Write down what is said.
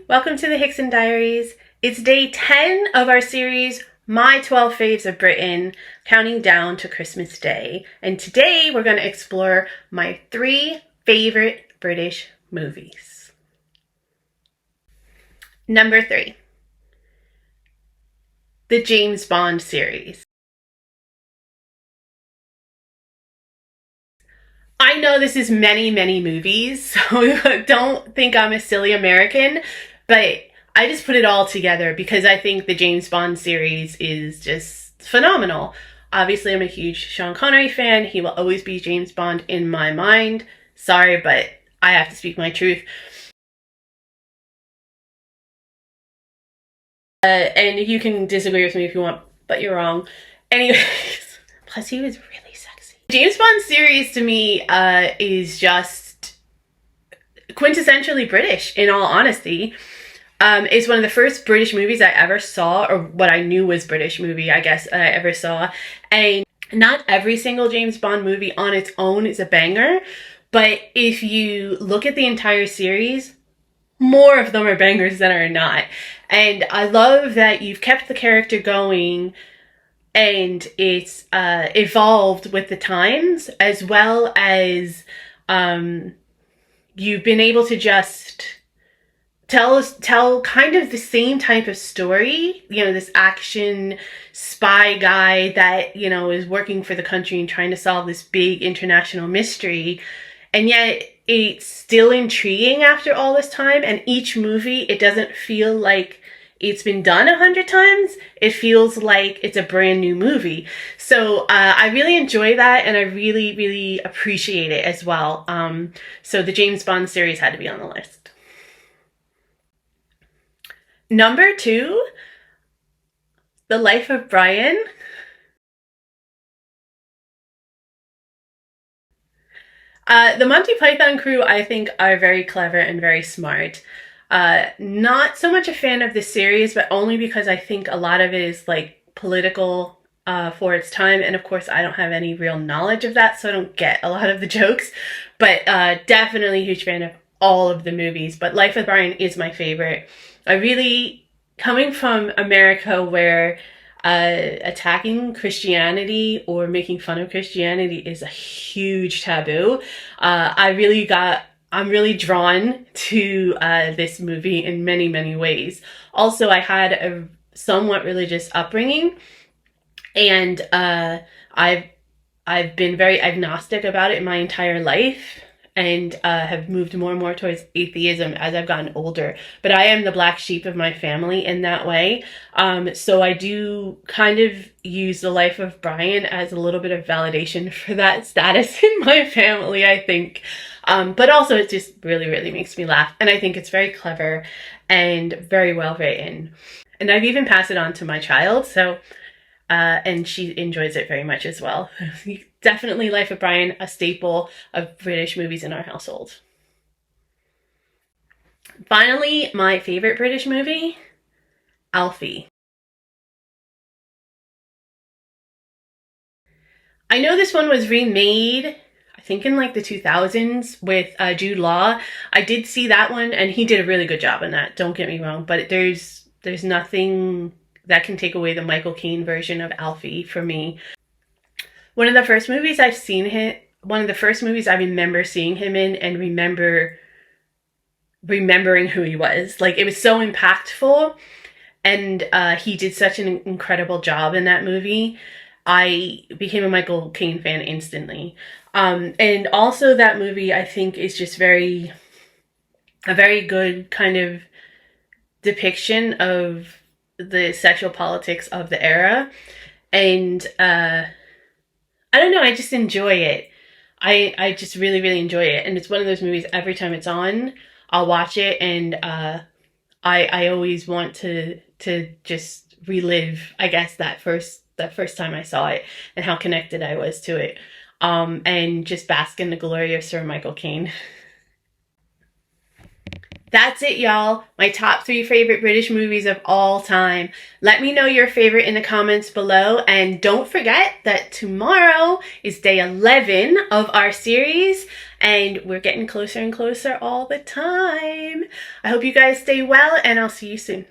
welcome to the Hickson Diaries. It's day 10 of our series, My 12 Faves of Britain, counting down to Christmas Day. And today we're going to explore my 3 favorite British movies. Number 3, the James Bond series. I know this is many movies, so don't think I'm a silly American, but I just put it all together because I think the James Bond series is just phenomenal. Obviously, I'm a huge Sean Connery fan. He will always be James Bond in my mind. Sorry, but I have to speak my truth. And you can disagree with me if you want, but you're wrong. Anyways, plus he was really sexy. James Bond series to me is just quintessentially British, in all honesty. It's one of the first British movies I ever saw, or what I knew was British movie, I guess, I ever saw. And not every single James Bond movie on its own is a banger, but if you look at the entire series, more of them are bangers than are not. And I love that you've kept the character going and it's evolved with the times, as well as you've been able to just tell kind of the same type of story, you know, this action spy guy that, you know, is working for the country and trying to solve this big international mystery, and yet it's still intriguing after all this time. And each movie, it doesn't feel like it's been done 100 times. It feels like it's a brand new movie. So I really enjoy that, and I really appreciate it as well. So the James Bond series had to be on the list. Number 2, The Life of Brian. The Monty Python crew, I think, are very clever and very smart. Not so much a fan of this series, but only because I think a lot of it is like political for its time, and of course I don't have any real knowledge of that, so I don't get a lot of the jokes, but definitely a huge fan of all of the movies. But Life of Brian is my favorite. I really, coming from America where attacking Christianity or making fun of Christianity is a huge taboo, I'm really drawn to this movie in many ways. Also, I had a somewhat religious upbringing, and I've been very agnostic about it my entire life, and have moved more and more towards atheism as I've gotten older. But I am the black sheep of my family in that way. So I do kind of use The Life of Brian as a little bit of validation for that status in my family, I think. But also it just really makes me laugh. And I think it's very clever and very well written. And I've even passed it on to my child, so and she enjoys it very much as well. Definitely Life of Brian, a staple of British movies in our household. Finally, my favorite British movie, Alfie. I know this one was remade, I think in like the 2000s with Jude Law. I did see that one, and he did a really good job in that, don't get me wrong, but there's nothing that can take away the Michael Caine version of Alfie for me. One of the first movies I remember seeing him in and remembering who he was. Like, it was so impactful, and he did such an incredible job in that movie. I became a Michael Caine fan instantly. And also that movie, I think, is just a very good kind of depiction of the sexual politics of the era. And I don't know, I just enjoy it. I just really enjoy it. And it's one of those movies, every time it's on, I'll watch it, and I always want to just relive, I guess, that first time I saw it and how connected I was to it. And just bask in the glory of Sir Michael Caine. That's it, y'all. My top 3 favorite British movies of all time. Let me know your favorite in the comments below. And don't forget that tomorrow is day 11 of our series. and we're getting closer and closer all the time. I hope you guys stay well, and I'll see you soon.